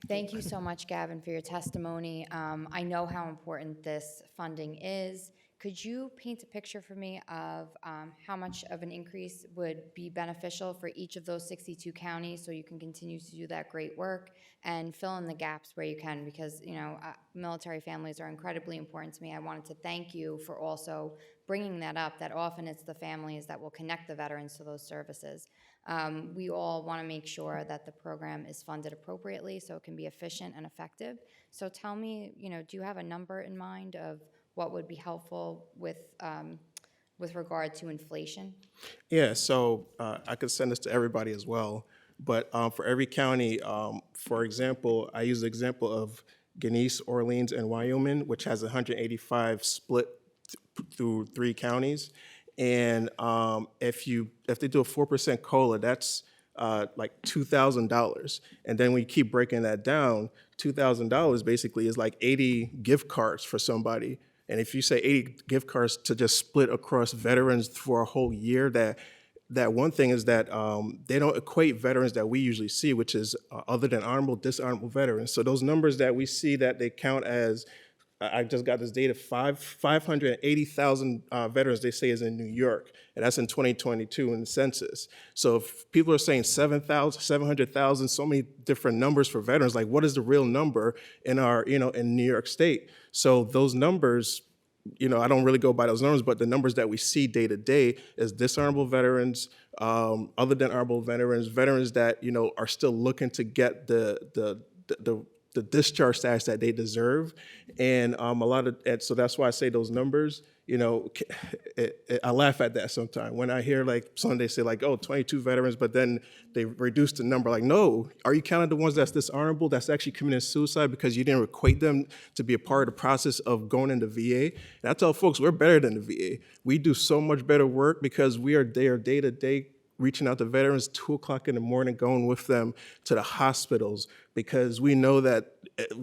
Thank you so much, Gavin, for your testimony. I know how important this funding is. Could you paint a picture for me of how much of an increase would be beneficial for each of those 62 counties so you can continue to do that great work and fill in the gaps where you can? Because, military families are incredibly important to me. I wanted to thank you for also bringing that up, that often it's the families that will connect the veterans to those services. We all want to make sure that the program is funded appropriately so it can be efficient and effective. So tell me, do you have a number in mind of what would be helpful with regard to inflation? Yeah, so I could send this to everybody as well. But for every county, for example, I use the example of Genesee, Orleans, and Wyoming, which has 185 split through 3 counties. And if they do a 4% COLA, that's like $2,000. And then when you keep breaking that down, $2,000 basically is like 80 gift cards for somebody. And if you say 80 gift cards to just split across veterans for a whole year, that one thing is that they don't equate veterans that we usually see, which is other than honorable, dishonorable veterans. So those numbers that we see that they count as, I just got this data, 580,000 veterans they say is in New York, and that's in 2022 in the census. So if people are saying 7,000, 700,000, so many different numbers for veterans, like what is the real number in our, in New York State? So those numbers, I don't really go by those numbers, but the numbers that we see day to day is dishonorable veterans, other than honorable veterans, veterans that are still looking to get the discharge status that they deserve, and so that's why I say those numbers. I laugh at that sometimes when I hear like some they say like, oh, 22 veterans, but then they reduce the number. Like, no, are you counting the ones that's dishonorable, that's actually committing suicide because you didn't equate them to be a part of the process of going into VA? And I tell folks, we're better than the VA. We do so much better work because we are there day to day, reaching out to veterans 2 o'clock in the morning, going with them to the hospitals, because we know that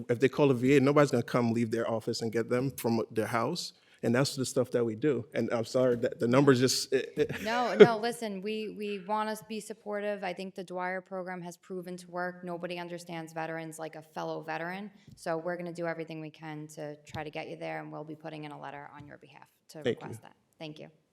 if they call the VA, nobody's gonna come leave their office and get them from their house. And that's the stuff that we do. And I'm sorry that the numbers just. No, listen, we want to be supportive. I think the Dwyer program has proven to work. Nobody understands veterans like a fellow veteran. So we're going to do everything we can to try to get you there, and we'll be putting in a letter on your behalf to Thank you. request that. Thank you.